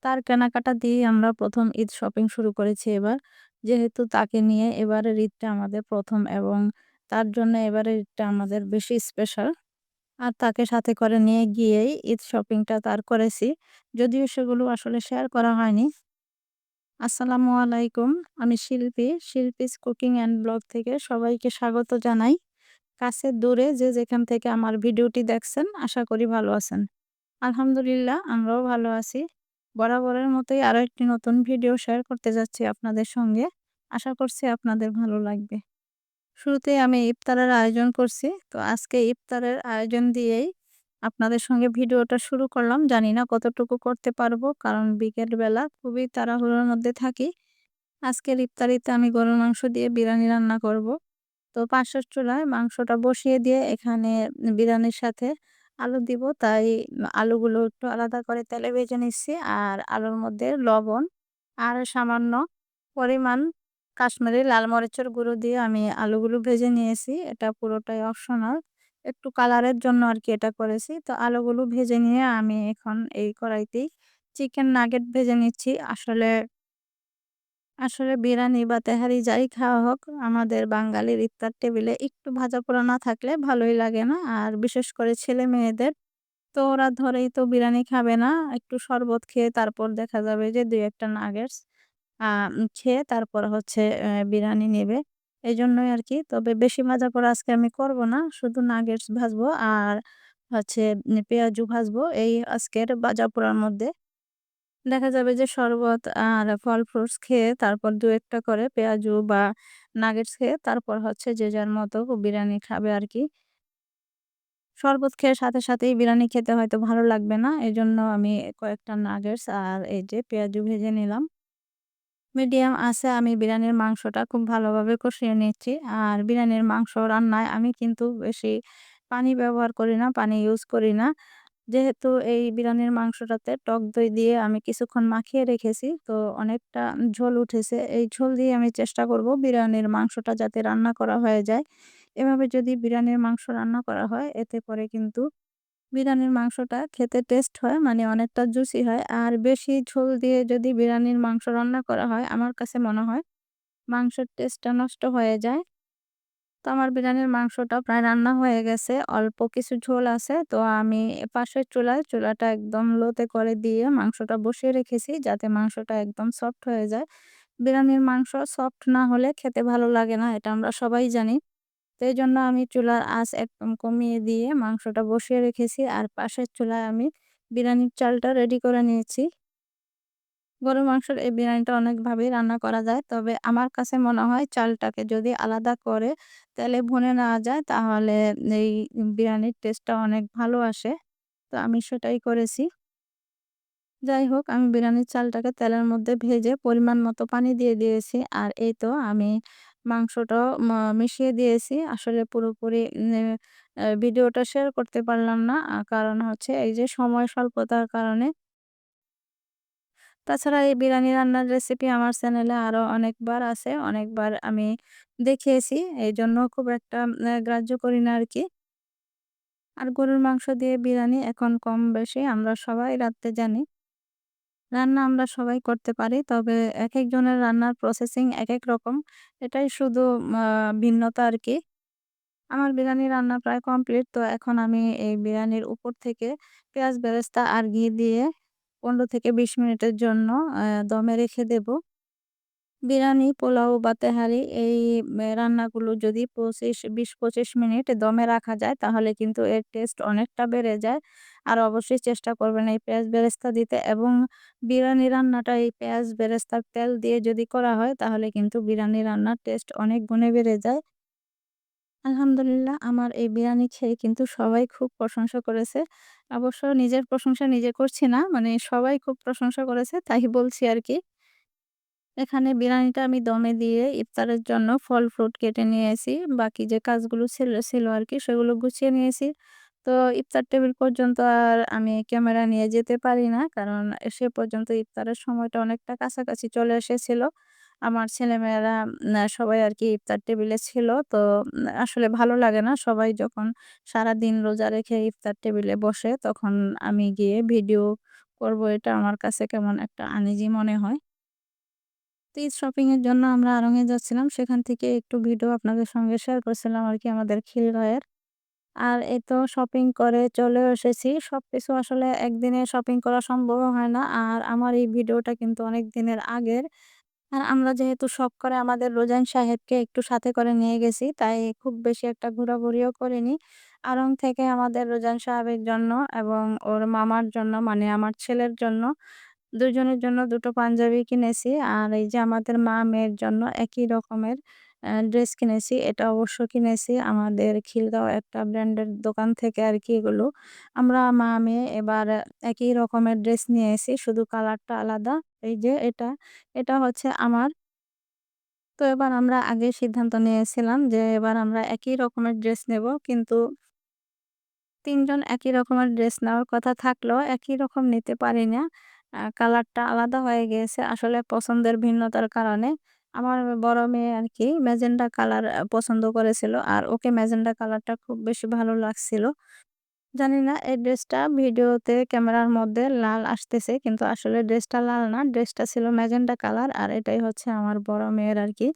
তার কেনাকাটা দিয়েই আমরা ১ম ঈদ শপিং শুরু করেছি এবার। যেহেতু তাকে নিয়ে এবারের ঈদটা আমাদের ১ম এবং তার জন্য এবারের ঈদটা আমাদের বেশি স্পেশাল। আর তাকে সাথে করে নিয়ে গিয়েই ঈদ শপিংটা তার করেছি। যদিও সেগুলো আসলে শেয়ার করা হয়নি। আসসালামু আলাইকুম। আমি শিল্পী, শিল্পীস কুকিং অ্যান্ড ব্লগ থেকে সবাইকে স্বাগত জানাই। কাছে দূরে যে যেখান থেকে আমার ভিডিওটি দেখছেন আশা করি ভালো আছেন। আলহামদুলিল্লাহ আমরাও ভালো আছি। বরাবরের মতোই আরো একটি নতুন ভিডিও শেয়ার করতে যাচ্ছি আপনাদের সঙ্গে। আশা করছি আপনাদের ভালো লাগবে। শুরুতেই আমি ইফতারের আয়োজন করছি। তো আজকে ইফতারের আয়োজন দিয়েই আপনাদের সঙ্গে ভিডিওটা শুরু করলাম। জানি না কতটুকু করতে পারবো কারণ বিকেল বেলা খুবই তাড়াহুড়োর মধ্যে থাকি। আজকের ইফতারিতে আমি গরুর মাংস দিয়ে বিরিয়ানি রান্না করব। তো পাশের চুলায় মাংসটা বসিয়ে দিয়ে এখানে বিরিয়ানির সাথে আলু দিব। তাই আলুগুলো একটু আলাদা করে তেলে ভেজে নিচ্ছি। আর আলুর মধ্যে লবণ আর সামান্য পরিমাণ কাশ্মীরি লাল মরিচের গুঁড়ো দিয়ে আমি আলুগুলো ভেজে নিয়েছি। এটা পুরোটাই অপশনাল। একটু কালারের জন্য আরকি এটা করেছি। তো আলুগুলো ভেজে নিয়ে আমি এখন এই কড়াইতেই চিকেন নাগেট ভেজে নিচ্ছি। আসলে বিরিয়ানি বা তেহারি যাই খাওয়া হোক, আমাদের বাঙালির ইফতার টেবিলে একটু ভাজাপোড়া না থাকলে ভালোই লাগে না। আর বিশেষ করে ছেলে-মেয়েদের তো ওরা ধরেই তো বিরিয়ানি খাবে না। একটু শরবত খেয়ে তারপর দেখা যাবে যে ২-১ টা নাগেটস খেয়ে তারপর হচ্ছে বিরিয়ানি নেবে। এজন্যই আরকি। তবে বেশি ভাজাপোড়া আজকে আমি করব না। শুধু নাগেটস ভাজবো আর হচ্ছে পেঁয়াজু ভাজবো এই আজকের ভাজাপোড়ার মধ্যে। দেখা যাবে যে শরবত আর ফল ফ্রুটস খেয়ে তারপর ২-১ টা করে পেঁয়াজু বা নাগেটস খেয়ে তারপর হচ্ছে যে যার মতো বিরিয়ানি খাবে আরকি। শরবত খেয়ে সাথেই বিরিয়ানি খেতে হয়তো ভালো লাগবে না। এজন্য আমি কয়েকটা নাগেটস আর এই যে পেঁয়াজু ভেজে নিলাম। মিডিয়াম আঁচে আমি বিরিয়ানির মাংসটা খুব ভালোভাবে কষিয়ে নিচ্ছি। আর বিরিয়ানির মাংস রান্নায় আমি কিন্তু বেশি পানি ব্যবহার করি না, পানি ইউজ করি না। যেহেতু এই বিরিয়ানির মাংসটাতে টক দই দিয়ে আমি কিছুক্ষণ মাখিয়ে রেখেছি, তো অনেকটা ঝোল উঠেছে। এই ঝোল দিয়ে আমি চেষ্টা করব বিরিয়ানির মাংসটা যাতে রান্না করা হয়ে যায়। এভাবে যদি বিরিয়ানির মাংস রান্না করা হয়, এতে করে কিন্তু বিরিয়ানির মাংসটা খেতে টেস্ট হয়, মানে অনেকটা জুসি হয়। আর বেশি ঝোল দিয়ে যদি বিরিয়ানির মাংস রান্না করা হয়, আমার কাছে মনে হয় মাংসের টেস্টটা নষ্ট হয়ে যায়। তো আমার বিরিয়ানির মাংসটা প্রায় রান্না হয়ে গেছে। অল্প কিছু ঝোল আছে। তো আমি পাশের চুলাটা একদম লোতে করে দিয়ে মাংসটা বসিয়ে রেখেছি যাতে মাংসটা একদম সফট হয়ে যায়। বিরিয়ানির মাংস সফট না হলে খেতে ভালো লাগে না, এটা আমরা সবাই জানি। তো এজন্য আমি চুলার আঁচ একদম কমিয়ে দিয়ে মাংসটা বসিয়ে রেখেছি। আর পাশের চুলায় আমি বিরিয়ানির চালটা রেডি করে নিয়েছি। গরুর মাংসের এই বিরিয়ানিটা অনেকভাবেই রান্না করা যায়। তবে আমার কাছে মনে হয় চালটাকে যদি আলাদা করে তেলে ভুনে নেওয়া যায় তাহলে এই বিরিয়ানির টেস্টটা অনেক ভালো আসে। তো আমি সেটাই করেছি। যাই হোক আমি বিরিয়ানির চালটাকে তেলের মধ্যে ভেজে পরিমাণ মতো পানি দিয়ে দিয়েছি। আর এই তো আমি মাংসটাও মিশিয়ে দিয়েছি। আসলে পুরোপুরি ভিডিওটা শেয়ার করতে পারলাম না। কারণ হচ্ছে এই যে সময় স্বল্পতার কারণে। তাছাড়া এই বিরিয়ানি রান্নার রেসিপি আমার চ্যানেলে আরো অনেকবার আছে। অনেকবার আমি দেখিয়েছি। এইজন্য খুব একটা গ্রাহ্য করি না আরকি। আর গরুর মাংস দিয়ে বিরিয়ানি এখন কম বেশি আমরা সবাই রাঁধতে জানি। রান্না আমরা সবাই করতে পারি। তবে একেকজনের রান্নার প্রসেসিং একেক রকম। এটাই শুধু আ ভিন্নতা আরকি। আমার বিরিয়ানি রান্না প্রায় কমপ্লিট। তো এখন আমি এই বিরিয়ানির উপর থেকে পেঁয়াজ বেরেস্তা আর ঘি দিয়ে ১৫ থেকে ২০ মিনিটের জন্য দমে রেখে দেব। বিরিয়ানি, পোলাও বা তেহারি এই রান্নাগুলো যদি ২০-২৫ মিনিট দমে রাখা যায় তাহলে কিন্তু এর টেস্ট অনেকটা বেড়ে যায়। আর অবশ্যই চেষ্টা করবেন এই পেঁয়াজ বেরেস্তা দিতে এবং বিরিয়ানি রান্নাটা এই পেঁয়াজ বেরেস্তার তেল দিয়ে যদি করা হয় তাহলে কিন্তু বিরিয়ানি রান্নার টেস্ট অনেক গুণে বেড়ে যায়। আলহামদুলিল্লাহ আমার এই বিরিয়ানি খেয়ে কিন্তু সবাই খুব প্রশংসা করেছে। অবশ্য নিজের প্রশংসা নিজে করছি না, মানে সবাই খুব প্রশংসা করেছে তাই বলছি আরকি। এখানে বিরিয়ানিটা আমি দমে দিয়ে ইফতারের জন্য ফল-ফ্রুট কেটে নিয়েছি। বাকি যে কাজগুলো ছিল আরকি সেগুলো গুছিয়ে নিয়েছি। তো ইফতার টেবিল পর্যন্ত আর আমি ক্যামেরা নিয়ে যেতে পারি না। কারণ সে পর্যন্ত ইফতারের সময়টা অনেকটা কাছাকাছি চলে এসেছিল। আমার ছেলেমেয়েরা সবাই আরকি ইফতার টেবিলে ছিল। তো আসলে ভালো লাগে না। সবাই যখন সারাদিন রোজা রেখে ইফতার টেবিলে বসে তখন আমি গিয়ে ভিডিও করব এটা আমার কাছে কেমন একটা আনইজি মনে হয়। তো ঈদ শপিং এর জন্য আমরা আড়ং-এ যাচ্ছিলাম। সেখান থেকে একটু ভিডিও আপনাদের সঙ্গে শেয়ার করছিলাম আরকি আমাদের খিলগাঁওয়ের। আর এই তো শপিং করে চলেও এসেছি। সবকিছু আসলে একদিনে শপিং করা সম্ভবও হয় না। আর আমার এই ভিডিওটা কিন্তু অনেক দিনের আগের। আর আমরা যেহেতু শখ করে আমাদের রোজান সাহেবকে একটু সাথে করে নিয়ে গেছি, তাই খুব বেশি একটা ঘোরাঘুরিও করিনি। আড়ং থেকে আমাদের রোজান সাহেবের জন্য এবং ওর মামার জন্য মানে আমার ছেলের জন্য ২ জনের জন্য ২ টো পাঞ্জাবি কিনেছি। আর এই যে আমাদের মা-মেয়ের জন্য একই রকমের ড্রেস কিনেছি। এটা অবশ্য কিনেছি আমাদের খিলগাঁও একটা ব্র্যান্ডের দোকান থেকে আরকি এগুলো। আমরা মা-মেয়ে এবার একই রকমের ড্রেস নিয়েছি, শুধু কালারটা আলাদা। এই যে এটা হচ্ছে আমার। তো এবার আমরা আগেই সিদ্ধান্ত নিয়েছিলাম যে এবার আমরা একই রকমের ড্রেস নেব। কিন্তু ৩ জন একই রকমের ড্রেস নেওয়ার কথা থাকলেও একই রকম নিতে পারি না। কালারটা আলাদা হয়ে গিয়েছে আসলে পছন্দের ভিন্নতার কারণে। আমার বড় মেয়ে আরকি ম্যাজেন্টা কালার পছন্দ করেছিল। আর ওকে ম্যাজেন্টা কালারটা খুব বেশি ভালো লাগছিল। জানি না এই ড্রেসটা ভিডিওতে ক্যামেরার মধ্যে লাল আসতেছে কিন্তু আসলে ড্রেসটা লাল না। ড্রেসটা ছিল ম্যাজেন্টা কালার আর এটাই হচ্ছে আমার বড় মেয়ের আরকি।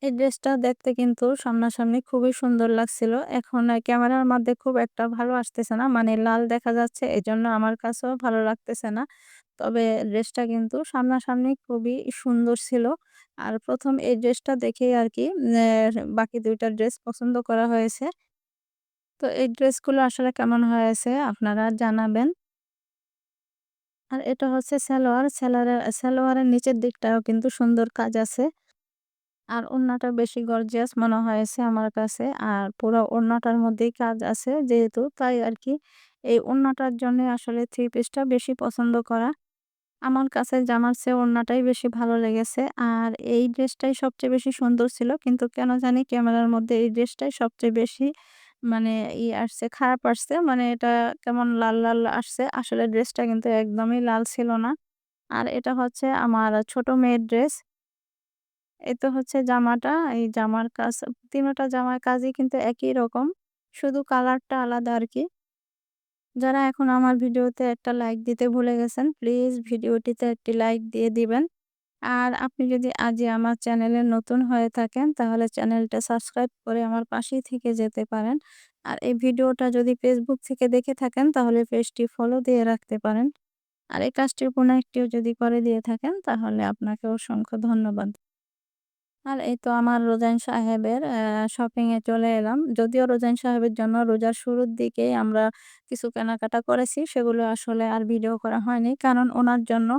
এই ড্রেসটা দেখতে কিন্তু সামনাসামনি খুবই সুন্দর লাগছিল। এখন ক্যামেরার মধ্যে খুব একটা ভালো আসতেছে না। মানে লাল দেখা যাচ্ছে এজন্য আমার কাছেও ভালো লাগতেছে না। তবে ড্রেসটা কিন্তু সামনাসামনি খুবই সুন্দর ছিল। আর ১ম এই ড্রেসটা দেখেই আরকি বাকি ২ টা ড্রেস পছন্দ করা হয়েছে। তো এই ড্রেসগুলো আসলে কেমন হয়েছে আপনারা জানাবেন। আর এটা হচ্ছে সালোয়ার। সালোয়ারের নিচের দিকটাও কিন্তু সুন্দর কাজ আছে। আর ওড়নাটা বেশি গর্জিয়াস মনে হয়েছে আমার কাছে। আর পুরো ওড়নাটার মধ্যেই কাজ আছে যেহেতু তাই আরকি এই ওড়নাটার জন্যে আসলে 3 পিসটা বেশি পছন্দ করা। আমার কাছে জামার চেয়ে ওড়নাটাই বেশি ভালো লেগেছে। আর এই ড্রেসটাই সবচেয়ে বেশি সুন্দর ছিল। কিন্তু কেন জানি ক্যামেরার মধ্যে এই ড্রেসটাই সবচেয়ে বেশি মানে আসছে খারাপ আসছে। মানে এটা কেমন লাল আসছে। আসলে ড্রেসটা কিন্তু একদমই লাল ছিল না। আর এটা হচ্ছে আমার ছোট মেয়ের ড্রেস। এই তো হচ্ছে জামাটা। এই জামার কাজ ৩ টা জামার কাজই কিন্তু একই রকম। শুধু কালারটা আলাদা আরকি। যারা এখন আমার ভিডিওতে একটা লাইক দিতে ভুলে গেছেন, প্লিজ ভিডিওটিতে একটি লাইক দিয়ে দিবেন। আর আপনি যদি আজই আমার চ্যানেলে নতুন হয়ে থাকেন, তাহলে চ্যানেলটা সাবস্ক্রাইব করে আমার পাশেই থেকে যেতে পারেন। আর এই ভিডিওটা যদি ফেসবুক থেকে দেখে থাকেন, তাহলে পেজটি ফলো দিয়ে রাখতে পারেন। আর এই কাজটি কোনো একটিও যদি করে দিয়ে থাকেন, তাহলে আপনাকে অসংখ্য ধন্যবাদ। আর এই তো আমার রোজান সাহেবের শপিং এ চলে এলাম। যদিও রোজান সাহেবের জন্য রোজার শুরুর দিকেই আমরা কিছু কেনাকাটা করেছি। সেগুলো আসলে আর ভিডিও করা হয়নি। কারণ উনার জন্য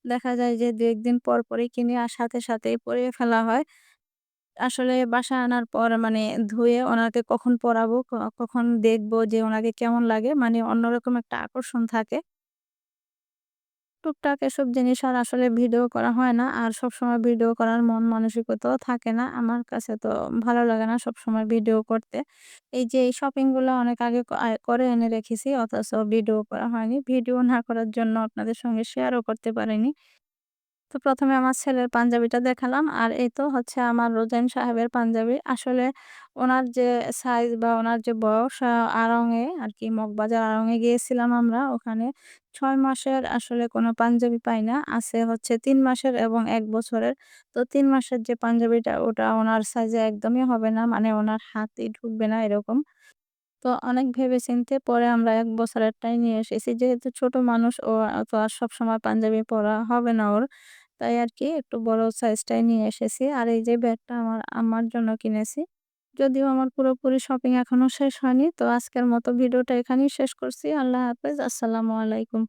দেখা যায় যে ২-১ দিন পরই কিনি আর সাথেই পরিয়ে ফেলা হয়। আসলে বাসায় আনার পর মানে ধুয়ে ওনাকে কখন পরাবো, কখন দেখবো যে ওনাকে কেমন লাগে মানে অন্যরকম একটা আকর্ষণ থাকে। টুকটাক এসব জিনিস আর আসলে ভিডিও করা হয় না। আর সবসময় ভিডিও করার মন মানসিকতাও থাকে না। আমার কাছে তো ভালো লাগে না সবসময় ভিডিও করতে। এই যে এই শপিং গুলো অনেক আগে করে এনে রেখেছি অথচ ভিডিও করা হয়নি। ভিডিও না করার জন্য আপনাদের সঙ্গে শেয়ারও করতে পারিনি। তো ১ম এ আমার ছেলের পাঞ্জাবিটা দেখালাম। আর এই তো হচ্ছে আমার রোজাইন সাহেবের পাঞ্জাবি। আসলে ওনার যে সাইজ বা ওনার যে বয়স আড়ং-এ আরকি মগবাজার আড়ং-এ গিয়েছিলাম আমরা। ওখানে ৬ মাসের আসলে কোনো পাঞ্জাবি পাই না। আছে হচ্ছে ৩ মাসের এবং ১ বছরের। তো ৩ মাসের যে পাঞ্জাবিটা ওটা ওনার সাইজে একদমই হবে না। মানে ওনার হাতই ঢুকবে না এরকম। তো অনেক ভেবে-চিন্তে পরে আমরা ১ বছরেরটাই নিয়ে এসেছি। যেহেতু ছোট মানুষ ও তো আর সবসময় পাঞ্জাবি পরা হবে না ওর। তাই আরকি একটু বড় সাইজটাই নিয়ে এসেছি। আর এই যে ব্যাগটা আমার আম্মার জন্য কিনেছি। যদিও আমার পুরোপুরি শপিং এখনো শেষ হয়নি। তো আজকের মতো ভিডিওটা এখানেই শেষ করছি। আল্লাহ হাফেজ। আসসালামু আলাইকুম।